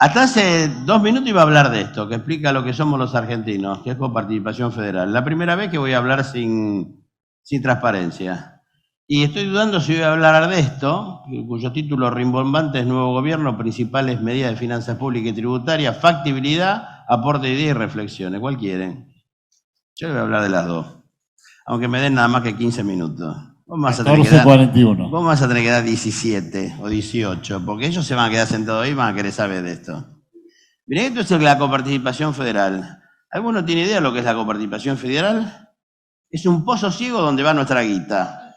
Hasta hace 2 minutos iba a hablar de esto, que explica lo que somos los argentinos, que es coparticipación federal. La primera vez que voy a hablar sin transparencia. Y estoy dudando si voy a hablar de esto, cuyo título rimbombante es Nuevo Gobierno, principales medidas de finanzas públicas y tributarias, factibilidad, aporte de ideas y reflexiones. ¿Cuál quieren? Yo voy a hablar de las dos, aunque me den nada más que 15 minutos. Vos me vas a tener que dar 41. Vos me vas a tener que dar 17 o 18, porque ellos se van a quedar sentados ahí y van a querer saber de esto. Miren, esto es la coparticipación federal. ¿Alguno tiene idea de lo que es la coparticipación federal? Es un pozo ciego donde va nuestra guita.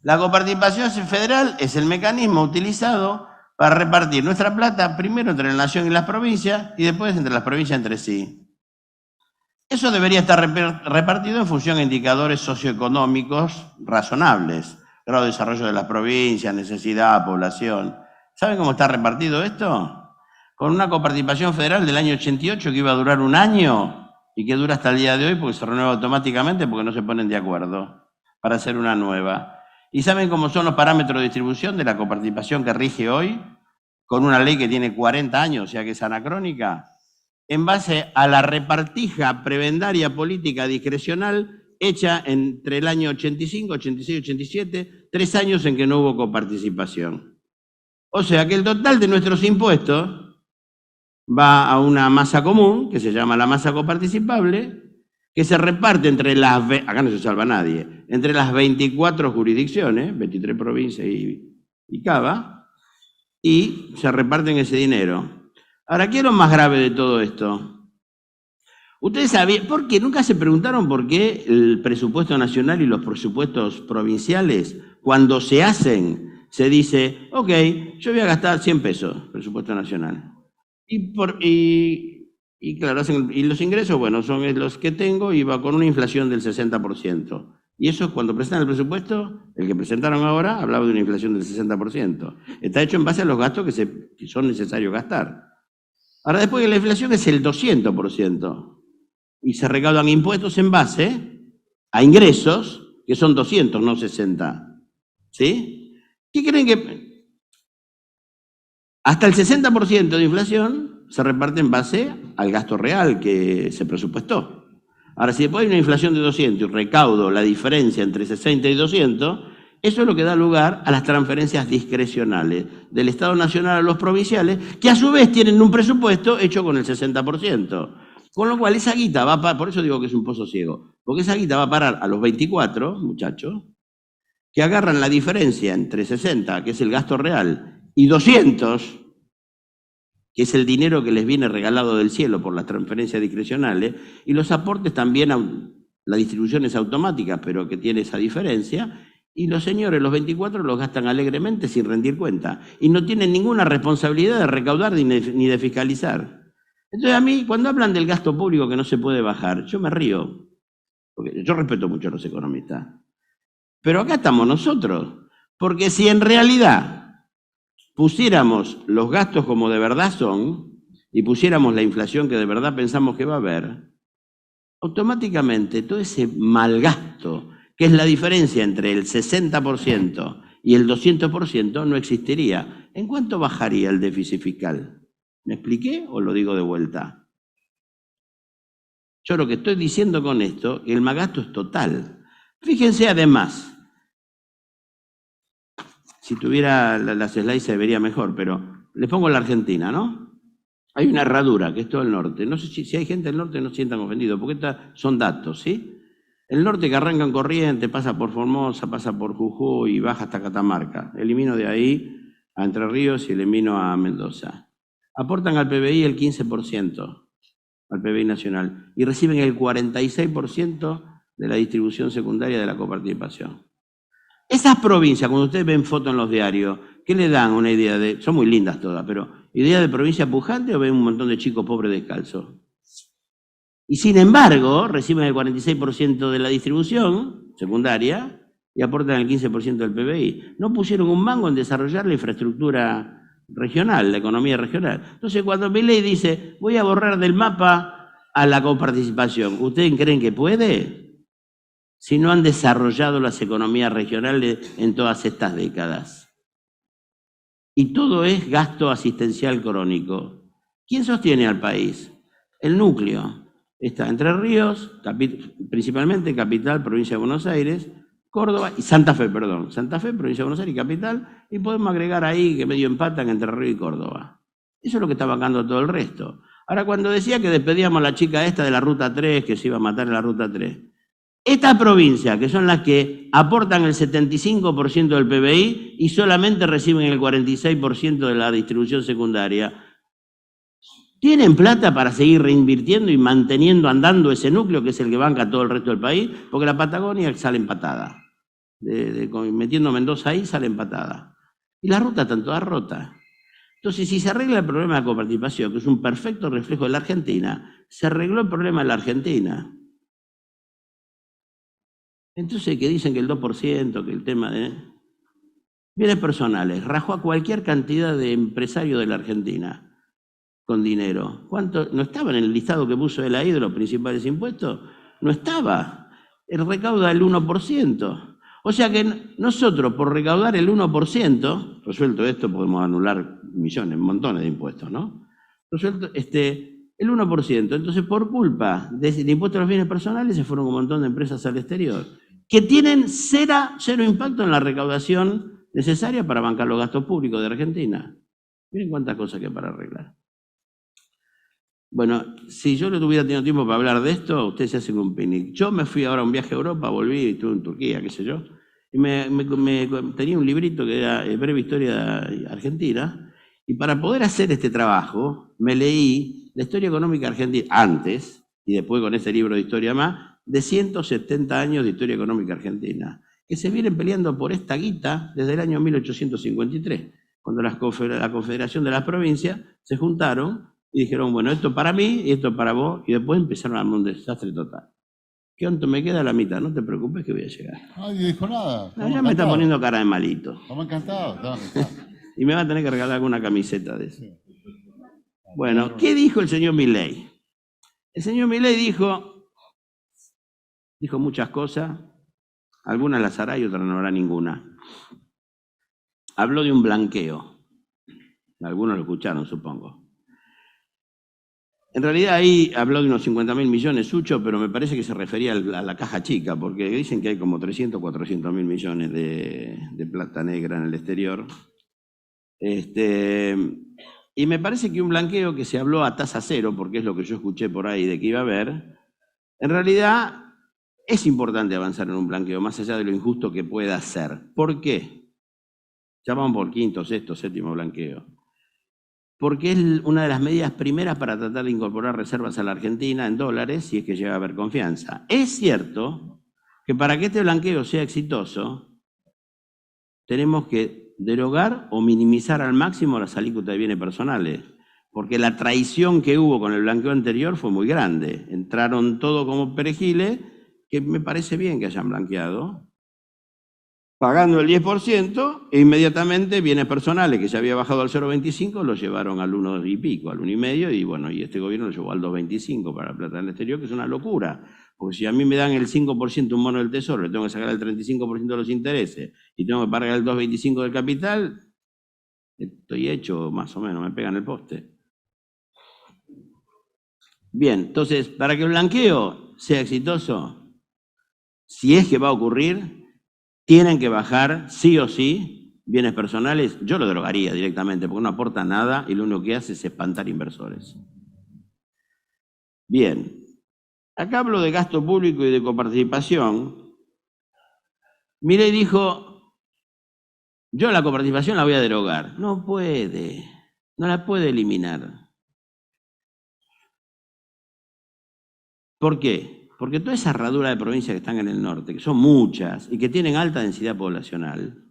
La coparticipación federal es el mecanismo utilizado para repartir nuestra plata primero entre la nación y las provincias y después entre las provincias entre sí. Eso debería estar repartido en función de indicadores socioeconómicos razonables, grado de desarrollo de las provincias, necesidad, población. ¿Saben cómo está repartido esto? Con una coparticipación federal del año 88 que iba a durar 1 año y que dura hasta el día de hoy porque se renueva automáticamente porque no se ponen de acuerdo para hacer una nueva. ¿Y saben cómo son los parámetros de distribución de la coparticipación que rige hoy? Con una ley que tiene 40 años, o sea que es anacrónica, en base a la repartija prebendaria política discrecional hecha entre el año 85, 86, 87, 3 años en que no hubo coparticipación. O sea que el total de nuestros impuestos va a una masa común, que se llama la masa coparticipable, que se reparte entre las, acá no se salva nadie, entre las 24 jurisdicciones, 23 provincias y Cava, y se reparten ese dinero. Ahora, ¿qué es lo más grave de todo esto? Ustedes sabían, ¿por qué? ¿Nunca se preguntaron por qué el presupuesto nacional y los presupuestos provinciales, cuando se hacen, se dice, ok, yo voy a gastar 100 pesos, presupuesto nacional. Y claro, y los ingresos, bueno, son los que tengo y va con una inflación del 60%. Y eso, cuando presentan el presupuesto, el que presentaron ahora, hablaba de una inflación del 60%. Está hecho en base a los gastos que son necesarios gastar. Ahora, después de la inflación es el 200%. Y se recaudan impuestos en base a ingresos, que son 200, no 60. ¿Sí? ¿Qué creen que...? Hasta el 60% de inflación se reparte en base al gasto real que se presupuestó. Ahora, si después hay una inflación de 200 y recaudo la diferencia entre 60 y 200, eso es lo que da lugar a las transferencias discrecionales del Estado Nacional a los provinciales, que a su vez tienen un presupuesto hecho con el 60%. Con lo cual esa guita va a parar, por eso digo que es un pozo ciego, porque esa guita va a parar a los 24, muchachos, que agarran la diferencia entre 60, que es el gasto real, y 200, que es el dinero que les viene regalado del cielo por las transferencias discrecionales, y los aportes también, la distribución es automática, pero que tiene esa diferencia, y los señores, los 24, los gastan alegremente sin rendir cuenta, y no tienen ninguna responsabilidad de recaudar ni de fiscalizar. Entonces a mí, cuando hablan del gasto público que no se puede bajar, yo me río, porque yo respeto mucho a los economistas, pero acá estamos nosotros, porque si en realidad pusiéramos los gastos como de verdad son y pusiéramos la inflación que de verdad pensamos que va a haber, automáticamente todo ese malgasto, que es la diferencia entre el 60% y el 200%, no existiría. ¿En cuánto bajaría el déficit fiscal? ¿Me expliqué o lo digo de vuelta? Yo lo que estoy diciendo con esto, el malgasto es total. Fíjense además, si tuviera las slides se vería mejor, pero les pongo la Argentina, ¿no? Hay una herradura, que es todo el norte. No sé si hay gente del norte no se sientan ofendidos, porque son datos, ¿sí? El norte que arranca en Corrientes, pasa por Formosa, pasa por Jujuy y baja hasta Catamarca. Elimino de ahí a Entre Ríos y elimino a Mendoza. Aportan al PBI el 15%, al PBI nacional, y reciben el 46% de la distribución secundaria de la coparticipación. Esas provincias, cuando ustedes ven fotos en los diarios, ¿qué le dan una idea de...? Son muy lindas todas, pero ¿idea de provincia pujante o ven un montón de chicos pobres descalzos? Y sin embargo, reciben el 46% de la distribución secundaria y aportan el 15% del PBI. No pusieron un mango en desarrollar la infraestructura regional, la economía regional. Entonces, cuando Milei dice, voy a borrar del mapa a la coparticipación, ¿ustedes creen que puede? Si no han desarrollado las economías regionales en todas estas décadas. y todo es gasto asistencial crónico. ¿Quién sostiene al país? El núcleo. Está Entre Ríos, principalmente capital, provincia de Buenos Aires, Córdoba y Santa Fe, perdón. Santa Fe, provincia de Buenos Aires y capital, y podemos agregar ahí que medio empatan Entre Ríos y Córdoba. Eso es lo que está bancando todo el resto. Ahora, cuando decía que despedíamos a la chica esta de la Ruta 3, que se iba a matar en la Ruta 3, estas provincias, que son las que aportan el 75% del PBI y solamente reciben el 46% de la distribución secundaria, ¿tienen plata para seguir reinvirtiendo y manteniendo andando ese núcleo que es el que banca todo el resto del país? Porque la Patagonia sale empatada. Metiendo Mendoza ahí sale empatada. Y las rutas están todas rotas. Entonces, si se arregla el problema de la coparticipación, que es un perfecto reflejo de la Argentina, se arregló el problema de la Argentina. Entonces, que dicen que el 2%, que el tema de bienes personales, rajó a cualquier cantidad de empresarios de la Argentina con dinero. ¿Cuánto? ¿No estaba en el listado que puso él ahí de los principales impuestos? No estaba. Él recauda el 1%. O sea que nosotros, por recaudar el 1%, resuelto esto, podemos anular millones, montones de impuestos, ¿no? Resuelto el 1%. Entonces, por culpa de impuestos a los bienes personales, se fueron un montón de empresas al exterior, que tienen cero impacto en la recaudación necesaria para bancar los gastos públicos de Argentina. Miren cuántas cosas que hay para arreglar. Bueno, si yo no tuviera tenido tiempo para hablar de esto, ustedes se hacen un picnic. Yo me fui ahora a un viaje a Europa, volví y estuve en Turquía, qué sé yo, y tenía un librito que era Breve Historia Argentina, y para poder hacer este trabajo, me leí la historia económica argentina antes, y después con este libro de historia más, de 170 años de historia económica argentina, que se vienen peleando por esta guita desde el año 1853, cuando la Confederación de las Provincias se juntaron y dijeron, bueno, esto para mí y esto para vos, y después empezaron a armar un desastre total. ¿Qué onto me queda la mitad? No te preocupes que voy a llegar. Nadie dijo nada. No, ya me está poniendo cara de malito. Estamos encantados. Y me va a tener que regalar alguna camiseta de eso. Bueno, ¿qué dijo el señor Milei? El señor Milei dijo muchas cosas, algunas las hará y otras no hará ninguna. Habló de un blanqueo. Algunos lo escucharon, supongo. En realidad ahí habló de unos 50.000 millones, Sucho, pero me parece que se refería a la caja chica, porque dicen que hay como 300, 400.000 millones de plata negra en el exterior. Y me parece que un blanqueo que se habló a tasa cero, porque es lo que yo escuché por ahí de que iba a haber, en realidad es importante avanzar en un blanqueo, más allá de lo injusto que pueda ser. ¿Por qué? Ya vamos por quinto, sexto, séptimo blanqueo. Porque es una de las medidas primeras para tratar de incorporar reservas a la Argentina en dólares, si es que llega a haber confianza. Es cierto que para que este blanqueo sea exitoso, tenemos que derogar o minimizar al máximo las alícuotas de bienes personales, porque la traición que hubo con el blanqueo anterior fue muy grande. Entraron todo como perejiles, que me parece bien que hayan blanqueado, pagando el 10%, e inmediatamente bienes personales que ya había bajado al 0,25 lo llevaron al 1 y pico, al 1,5, y bueno, y este gobierno lo llevó al 2,25 para la plata del exterior, que es una locura. Porque si a mí me dan el 5% un bono del Tesoro, le tengo que sacar el 35% de los intereses y tengo que pagar el 2,25 del capital, estoy hecho más o menos, me pegan el poste. Bien, entonces, para que el blanqueo sea exitoso, si es que va a ocurrir, tienen que bajar sí o sí bienes personales. Yo lo derogaría directamente porque no aporta nada y lo único que hace es espantar inversores. Bien, acá hablo de gasto público y de coparticipación. Milei dijo, yo la coparticipación la voy a derogar. No puede, no la puede eliminar. ¿Por qué? Porque toda esa herradura de provincias que están en el norte, que son muchas y que tienen alta densidad poblacional,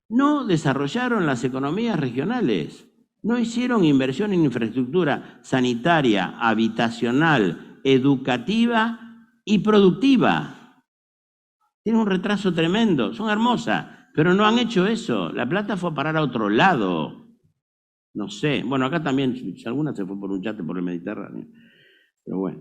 no desarrollaron las economías regionales, no hicieron inversión en infraestructura sanitaria, habitacional, educativa y productiva. Tienen un retraso tremendo, son hermosas, pero no han hecho eso. La plata fue a parar a otro lado. No sé, bueno, acá también, alguna se fue por un yate por el Mediterráneo, pero bueno.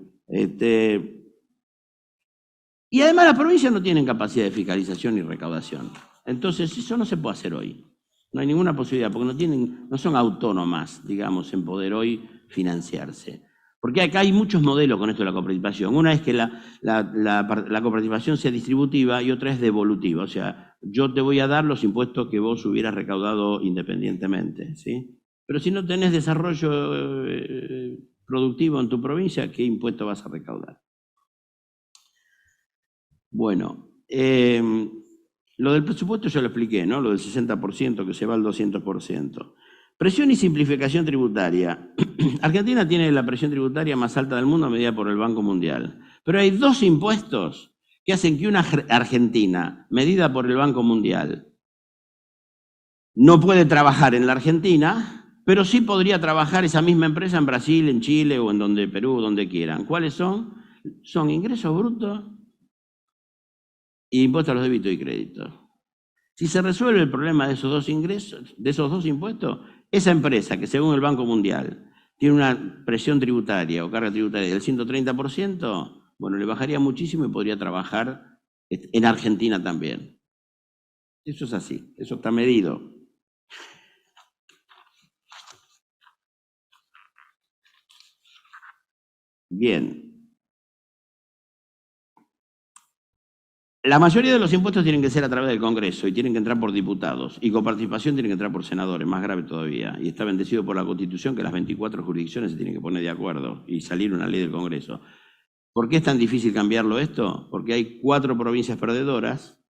Y además las provincias no tienen capacidad de fiscalización y recaudación. Entonces eso no se puede hacer hoy. No hay ninguna posibilidad, porque no son autónomas, digamos, en poder hoy financiarse. Porque acá hay muchos modelos con esto de la coparticipación. Una es que la coparticipación sea distributiva y otra es devolutiva. O sea, yo te voy a dar los impuestos que vos hubieras recaudado independientemente, ¿sí? Pero si no tenés desarrollo productivo en tu provincia, ¿qué impuesto vas a recaudar? Bueno, lo del presupuesto ya lo expliqué, ¿no? Lo del 60% que se va al 200%. Presión y simplificación tributaria. Argentina tiene la presión tributaria más alta del mundo medida por el Banco Mundial. Pero hay dos impuestos que hacen que una Argentina, medida por el Banco Mundial, no puede trabajar en la Argentina, pero sí podría trabajar esa misma empresa en Brasil, en Chile o en Perú, donde quieran. ¿Cuáles son? Son ingresos brutos y impuestos a los débitos y créditos. Si se resuelve el problema de esos dos ingresos, de esos dos impuestos, esa empresa que según el Banco Mundial tiene una presión tributaria o carga tributaria del 130%, bueno, le bajaría muchísimo y podría trabajar en Argentina también. Eso es así, eso está medido. Bien. La mayoría de los impuestos tienen que ser a través del Congreso y tienen que entrar por diputados. Y coparticipación tiene que entrar por senadores, más grave todavía. Y está bendecido por la Constitución que las 24 jurisdicciones se tienen que poner de acuerdo y salir una ley del Congreso. ¿Por qué es tan difícil cambiarlo esto? Porque hay 4 provincias perdedoras,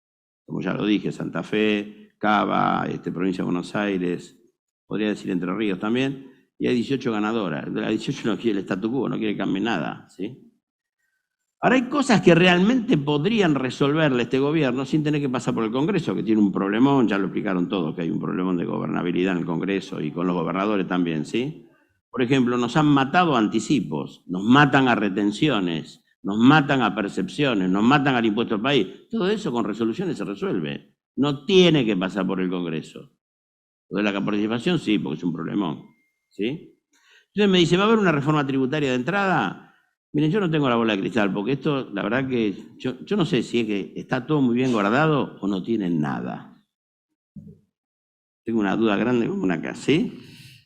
como ya lo dije, Santa Fe, Cava, provincia de Buenos Aires, podría decir Entre Ríos también, y hay 18 ganadoras. De las 18 no quiere el statu quo, no quiere cambiar nada, ¿sí? Ahora hay cosas que realmente podrían resolverle este gobierno sin tener que pasar por el Congreso, que tiene un problemón, ya lo explicaron todos, que hay un problemón de gobernabilidad en el Congreso y con los gobernadores también, ¿sí? Por ejemplo, nos han matado a anticipos, nos matan a retenciones, nos matan a percepciones, nos matan al impuesto al país. Todo eso con resoluciones se resuelve. No tiene que pasar por el Congreso. Lo de la participación sí, porque es un problemón, ¿sí? Entonces me dice, ¿va a haber una reforma tributaria de entrada? Miren, yo no tengo la bola de cristal, porque esto, la verdad que yo no sé si es que está todo muy bien guardado o no tienen nada. Tengo una duda grande como una casa, ¿sí?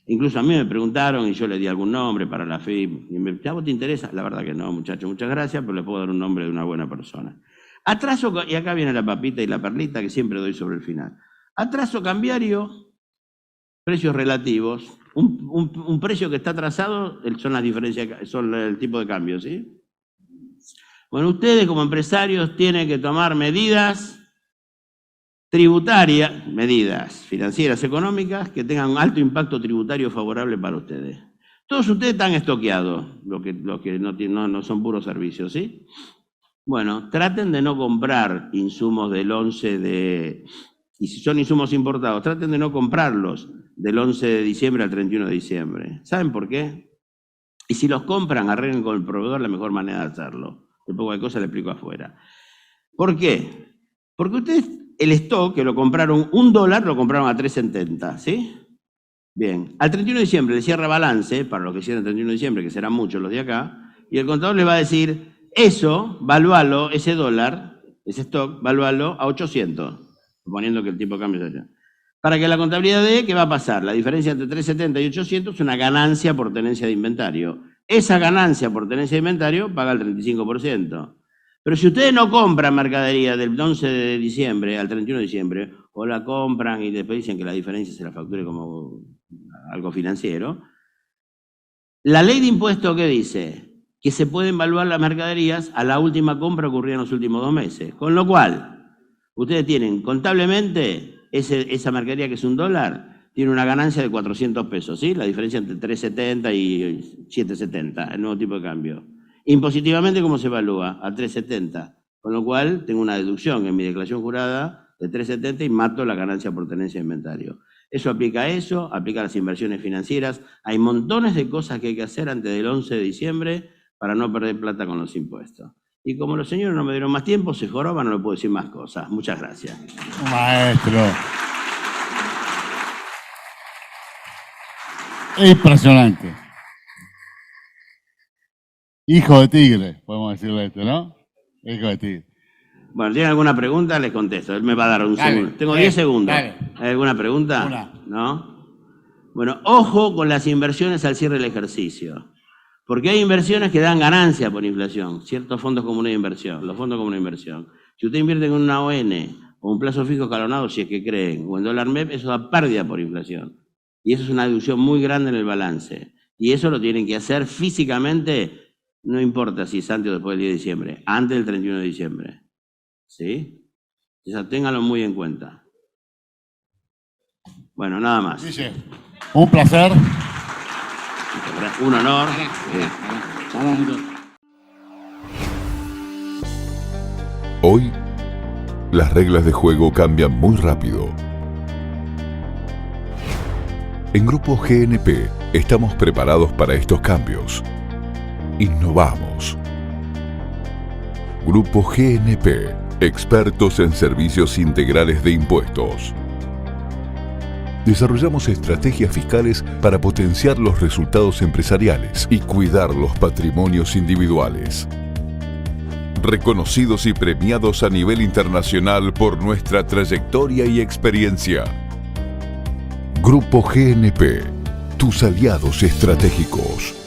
Incluso a mí me preguntaron y yo le di algún nombre para la FIP. Y me ¿a vos te interesa? La verdad que no, muchachos, muchas gracias, pero le puedo dar un nombre de una buena persona. Atraso, y acá viene la papita y la perlita que siempre doy sobre el final. Atraso cambiario, precios relativos. Un precio que está atrasado son las diferencias, son el tipo de cambio, ¿sí? Bueno, ustedes como empresarios tienen que tomar medidas tributarias, medidas financieras, económicas, que tengan un alto impacto tributario favorable para ustedes. Todos ustedes están estoqueados, los que no son puros servicios, ¿sí? Bueno, traten de no comprar insumos del 11 de... Y si son insumos importados, traten de no comprarlos del 11 de diciembre al 31 de diciembre. ¿Saben por qué? Y si los compran, arreglen con el proveedor la mejor manera de hacerlo. Después cualquier cosa le explico afuera. ¿Por qué? Porque ustedes, el stock que lo compraron, $1 lo compraron a 3.70, ¿sí? Bien. Al 31 de diciembre le cierra balance, para los que cierran el 31 de diciembre, que serán muchos los de acá, y el contador le va a decir, eso, valualo, ese dólar, ese stock, valualo a 800. Suponiendo que el tipo de cambio es allá. Para que la contabilidad dé, ¿qué va a pasar? La diferencia entre 370 y 800 es una ganancia por tenencia de inventario. Esa ganancia por tenencia de inventario paga el 35%. Pero si ustedes no compran mercadería del 11 de diciembre al 31 de diciembre, o la compran y después dicen que la diferencia se la facture como algo financiero, la ley de impuestos, ¿qué dice? Que se pueden evaluar las mercaderías a la última compra ocurrida en los últimos 2 meses. Con lo cual, ustedes tienen contablemente esa mercadería que es $1, tiene una ganancia de 400 pesos, ¿sí? La diferencia entre 3.70 y 7.70, el nuevo tipo de cambio. Impositivamente, ¿cómo se evalúa? A 3.70. Con lo cual, tengo una deducción en mi declaración jurada de 3.70 y mato la ganancia por tenencia de inventario. Eso aplica a eso, aplica a las inversiones financieras. Hay montones de cosas que hay que hacer antes del 11 de diciembre para no perder plata con los impuestos. Y como los señores no me dieron más tiempo, se joroban, no le puedo decir más cosas. Muchas gracias. Maestro. Impresionante. Hijo de tigre, podemos decirle esto, ¿no? Hijo de tigre. Bueno, ¿tienen alguna pregunta? Les contesto. Él me va a dar un segundo. Tengo 10 segundos. Dale. ¿Hay alguna pregunta? Una. ¿No? Bueno, ojo con las inversiones al cierre del ejercicio. Porque hay inversiones que dan ganancia por inflación. Ciertos fondos comunes de inversión, los fondos comunes de inversión. Si usted invierte en una ON o un plazo fijo escalonado, si es que creen, o en dólar MEP, eso da pérdida por inflación. Y eso es una deducción muy grande en el balance. Y eso lo tienen que hacer físicamente, no importa si es antes o después del 10 de diciembre, antes del 31 de diciembre. ¿Sí? Eso ténganlo muy en cuenta. Bueno, nada más. Guille, un placer. Un honor. Hoy, las reglas de juego cambian muy rápido. En Grupo GNP estamos preparados para estos cambios. Innovamos. Grupo GNP, expertos en servicios integrales de impuestos. Desarrollamos estrategias fiscales para potenciar los resultados empresariales y cuidar los patrimonios individuales. Reconocidos y premiados a nivel internacional por nuestra trayectoria y experiencia. Grupo GNP, tus aliados estratégicos.